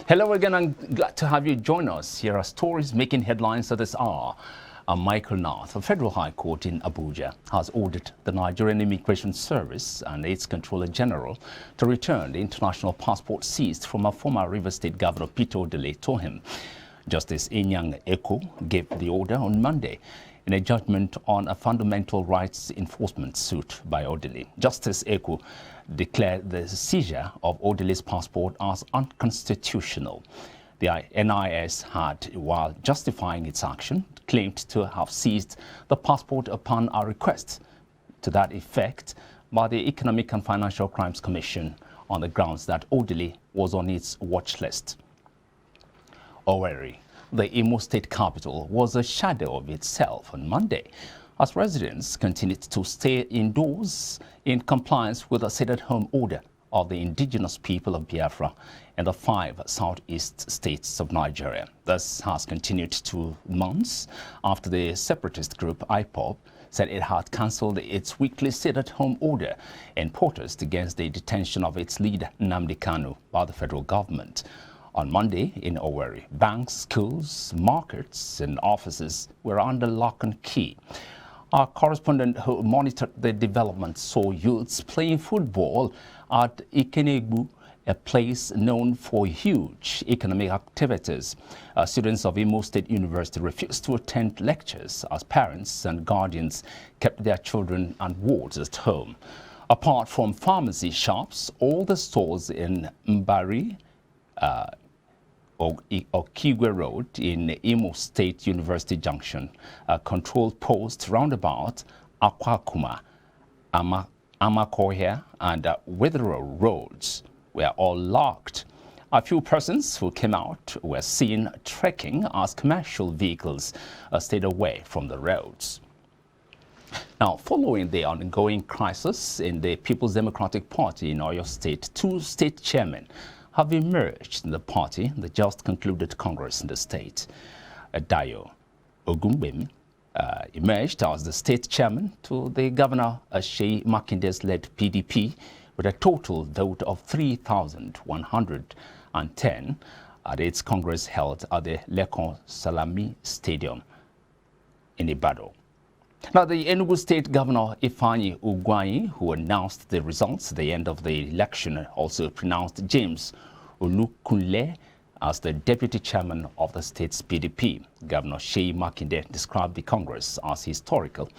Hello again, and glad to have you join us. Here are stories making headlines at this hour. I'm Michael North. The Federal High Court in Abuja has ordered the Nigerian Immigration Service and its Controller General to return the international passport seized from a former Rivers State Governor Peter Odele to him. Justice Inyang Eko gave the order on Monday in a judgment on a fundamental rights enforcement suit by Odele. Justice Eko declared the seizure of Odele's passport as unconstitutional. The NIS had, while justifying its action, claimed to have seized the passport upon a request to that effect by the Economic and Financial Crimes Commission on the grounds that Odele was on its watch list. Owerri, the Imo State capital, was a shadow of itself on Monday as residents continued to stay indoors in compliance with the stay-at-home order of the indigenous people of Biafra and the 5 southeast states of Nigeria. This has continued 2 months after the separatist group IPOB said it had cancelled its weekly stay-at-home order and protest against the detention of its leader Nnamdi Kanu by the federal government. On Monday in Owerri, banks, schools, markets and offices were under lock and key. Our correspondent who monitored the development saw youths playing football at Ikenegbu, a place known for huge economic activities. Students of Imo State University refused to attend lectures as parents and guardians kept their children and wards at home. Apart from pharmacy shops, all the stores in Mbari, Okigwe Road in Imo State University Junction, controlled post roundabout, Akwakuma, Amakohia and Withero roads were all locked. A few persons who came out were seen trekking as commercial vehicles stayed away from the roads. Now, following the ongoing crisis in the People's Democratic Party in Oyo State, 2 state chairmen have emerged in the party, the just concluded Congress in the state. Dayo Ogunbim emerged as the state chairman to the Governor Seyi Makinde's-led PDP with a total vote of 3,110 at its Congress held at the Lekon Salami Stadium in Ibadan. Now, the Enugu State Governor EBONYI, who announced the results at the end of the election, also pronounced James Olukunle as the deputy chairman of the state's PDP. Governor Seyi Makinde described the Congress as historical,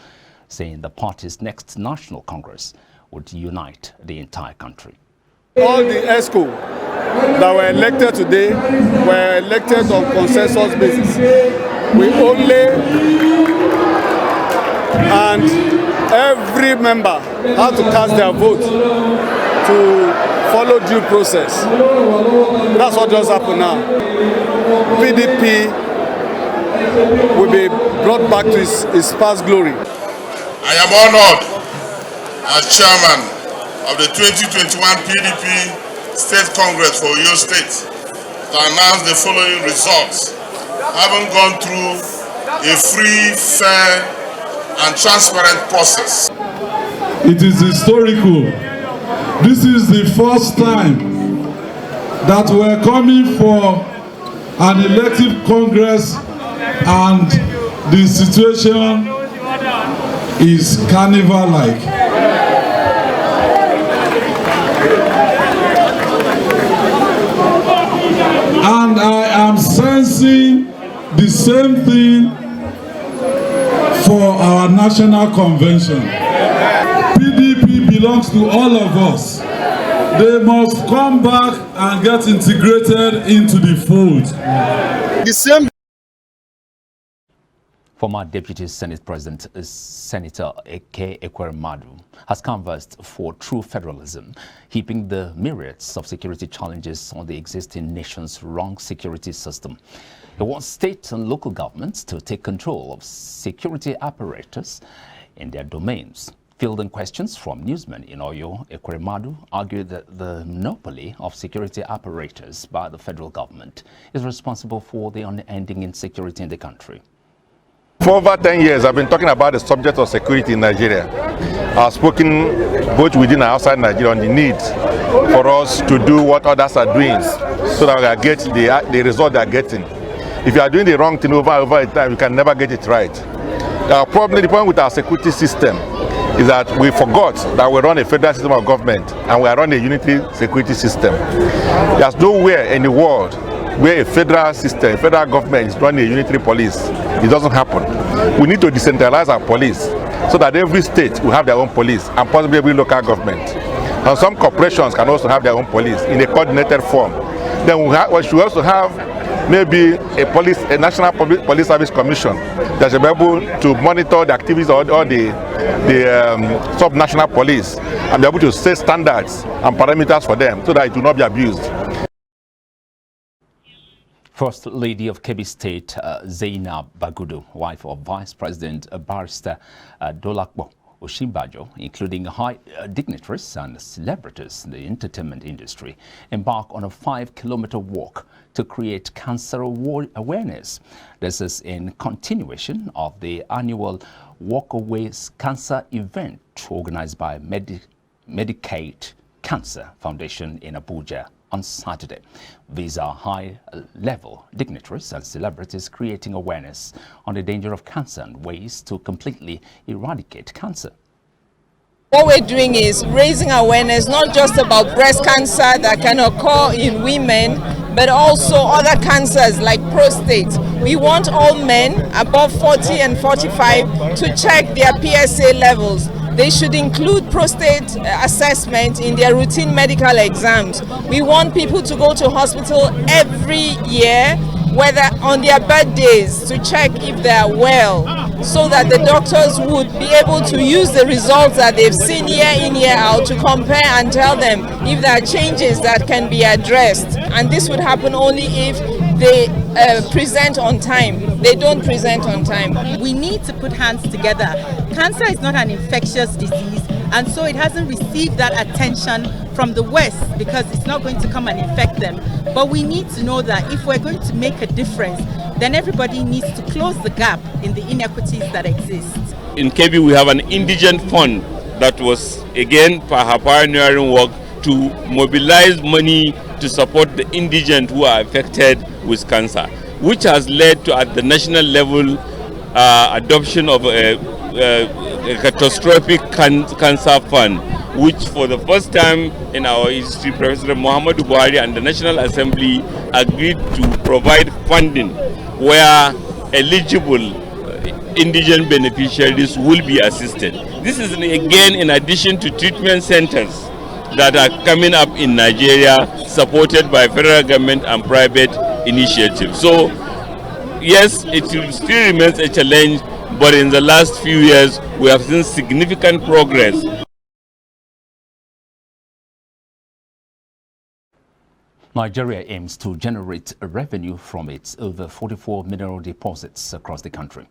saying the party's next national Congress would unite the entire country. All the ESCO that were elected today were elected on consensus basis. We only and every member had to cast their vote to follow due process. That's what just happened now. PDP will be brought back to its past glory. I am honored as chairman of the 2021 PDP State Congress for Oyo State to announce the following results. Having gone through a free, fair, and transparent process. It is historical. This is the first time that we're coming for an elective Congress and the situation is carnival-like. And I am sensing the same thing for our national convention. PDP belongs to all of us. They must come back and get integrated into the fold. The same. Former Deputy Senate President Senator Eke Ekweremadu has canvassed for true federalism, heaping the myriads of security challenges on the existing nation's wrong security system. He wants state and local governments to take control of security apparatus in their domains. Fielding questions from newsmen in Oyo, Ekweremadu argued that the monopoly of security apparatus by the federal government is responsible for the unending insecurity in the country. For over 10 years, I've been talking about the subject of security in Nigeria. I've spoken both within and outside Nigeria on the need for us to do what others are doing so that we can get the result they are getting. If you are doing the wrong thing over and over time, you can never get it right. The problem with our security system is that we forgot that we run a federal system of government and we are running a unitary security system. There's nowhere in the world where a federal system, federal government is running a unitary police. It doesn't happen. We need to decentralize our police so that every state will have their own police and possibly every local government. And some corporations can also have their own police in a coordinated form. Then we should also have maybe a national police service commission that should be able to monitor the activities of all the sub-national police and be able to set standards and parameters for them so that it will not be abused. First Lady of Kebbi State, Zainab Bagudu, wife of Vice President Barrister Dolakbo Oshimbajo, including high dignitaries and celebrities in the entertainment industry, embark on a 5-kilometer walk to create cancer awareness. This is in continuation of the annual Walkaways Cancer event organized by Medicaid Cancer Foundation in Abuja on Saturday. These are high-level dignitaries and celebrities creating awareness on the danger of cancer and ways to completely eradicate cancer. What we're doing is raising awareness not just about breast cancer that can occur in women, but also other cancers like prostate. We want all men above 40 and 45 to check their PSA levels. They should include prostate assessment in their routine medical exams. We want people to go to hospital every year, whether on their birthdays, to check if they are well, so that the doctors would be able to use the results that they've seen year in, year out to compare and tell them if there are changes that can be addressed. And this would happen only if they present on time. They don't present on time. We need to put hands together. Cancer is not an infectious disease, and so it hasn't received that attention from the West because it's not going to come and infect them. But we need to know that if we're going to make a difference, then everybody needs to close the gap in the inequities that exist. In Kebbi, we have an indigent fund that was, again, her pioneering work to mobilize money to support the indigent who are affected with cancer, which has led to, at the national level, adoption of a catastrophic cancer fund, which for the first time in our history, President Muhammadu Buhari and the National Assembly agreed to provide funding where eligible indigent beneficiaries will be assisted. This is again in addition to treatment centers that are coming up in Nigeria, supported by federal government and private initiatives. So yes, it still remains a challenge, but in the last few years we have seen significant progress. Nigeria aims to generate revenue from its over 44 mineral deposits across the country.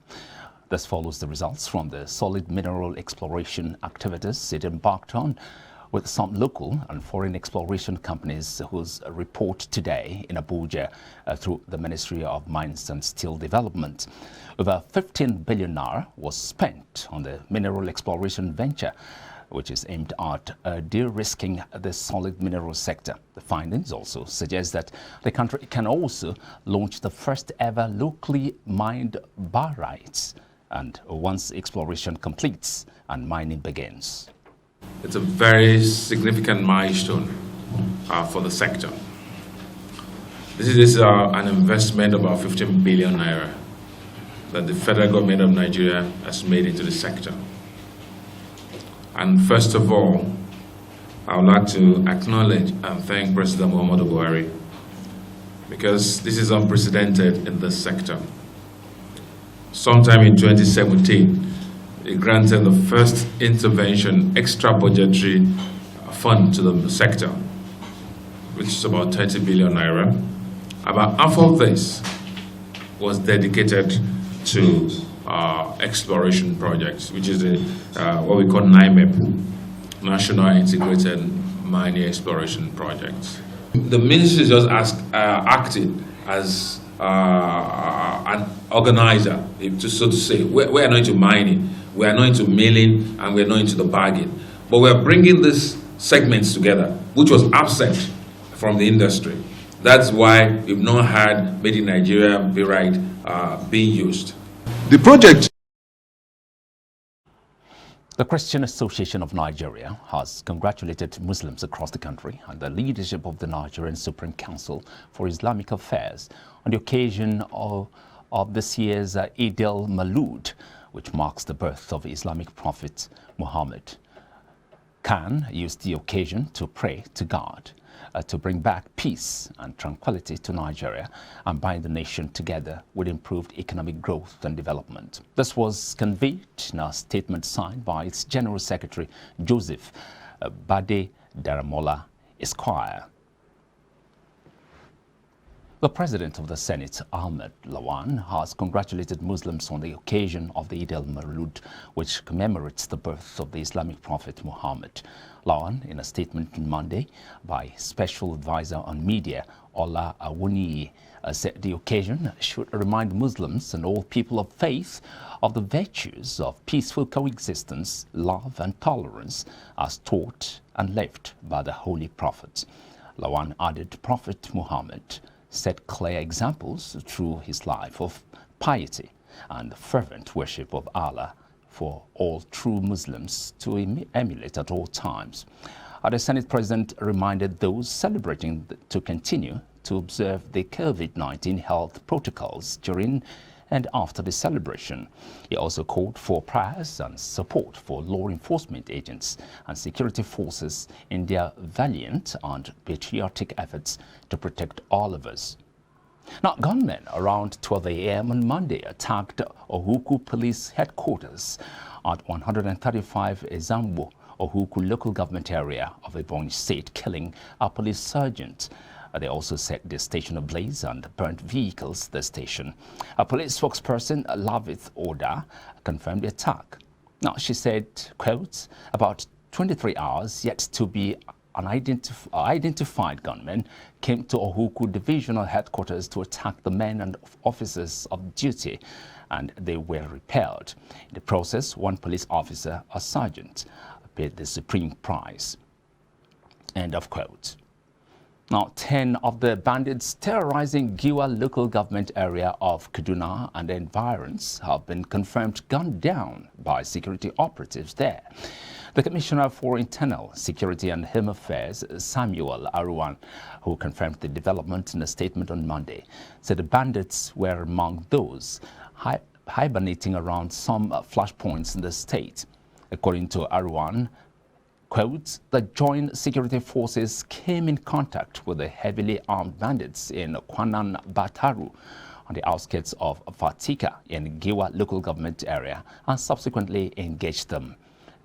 This follows the results from the solid mineral exploration activities it embarked on with some local and foreign exploration companies whose report today in Abuja through the Ministry of Mines and Steel Development. Over 15 billion naira was spent on the mineral exploration venture, which is aimed at de-risking the solid mineral sector. The findings also suggest that the country can also launch the first ever locally mined barytes, and once exploration completes and mining begins. It's a very significant milestone for the sector. This is an investment of about 15 billion naira that the federal government of Nigeria has made into the sector. And first of all, I would like to acknowledge and thank President Muhammadu Buhari, because this is unprecedented in this sector. Sometime in 2017, he granted the first intervention extra budgetary fund to the sector, which is about 30 billion naira. About half of this was dedicated to exploration projects, which is what we call NIMEP, National Integrated Mining Exploration Projects. The ministry just acted as an organizer, so to say. We are not into mining, we are not into milling, and we are not into the bargain. But we are bringing these segments together, which was absent from the industry. That's why we've not had Made in Nigeria being used. The project. The Christian Association of Nigeria has congratulated Muslims across the country and the leadership of the Nigerian Supreme Council for Islamic Affairs on the occasion of this year's Eid al-Mawlud, which marks the birth of Islamic prophet Muhammad. CAN used the occasion to pray to God to bring back peace and tranquility to Nigeria and bind the nation together with improved economic growth and development. This was conveyed in a statement signed by its General Secretary, Joseph Bade Daramola Esquire. The President of the Senate, Ahmed Lawan, has congratulated Muslims on the occasion of the Eid al-Mawlud, which commemorates the birth of the Islamic prophet Muhammad. Lawan, in a statement on Monday by Special Advisor on Media, Ola Awuniyi, said the occasion should remind Muslims and all people of faith of the virtues of peaceful coexistence, love and tolerance as taught and lived by the Holy Prophet. Lawan added Prophet Muhammad set clear examples through his life of piety and fervent worship of Allah for all true Muslims to emulate at all times. The Senate President reminded those celebrating to continue to observe the COVID-19 health protocols during and after the celebration. He also called for prayers and support for law enforcement agents and security forces in their valiant and patriotic efforts to protect all of us. Now, gunmen around 12 a.m. on Monday attacked Ohuku Police Headquarters at 135 Ezambo, Ohuku local government area of EBONYI State, killing a police sergeant. They also set the station ablaze and burnt vehicles at the station. A police spokesperson, Lavith Oda, confirmed the attack. Now, she said, quote, about 23 hours yet to be identified gunmen came to Ohuku Divisional Headquarters to attack the men and officers of duty, and they were repelled. In the process, one police officer, a sergeant, paid the supreme price. End of quote. Now, 10 of the bandits terrorizing Giwa local government area of Kaduna and the environs have been confirmed gunned down by security operatives there. The Commissioner for Internal Security and Home Affairs, Samuel Aruwan, who confirmed the development in a statement on Monday, said the bandits were among those hibernating around some flashpoints in the state. According to Aruwan, quote, the joint security forces came in contact with the heavily armed bandits in Kwanan Bataru on the outskirts of Fatika in Giwa local government area and subsequently engaged them.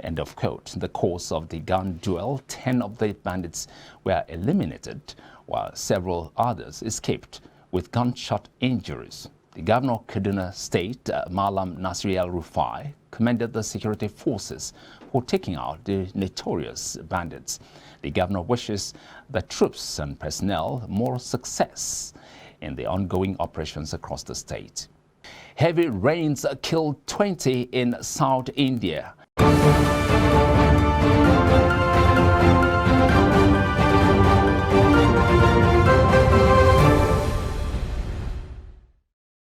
End of quote. In the course of the gun duel, 10 of the bandits were eliminated while several others escaped with gunshot injuries. The governor of Kaduna State, Malam Nasir El-Rufai, commended the security forces for taking out the notorious bandits. The governor wishes the troops and personnel more success in the ongoing operations across the state. Heavy rains killed 20 in South India.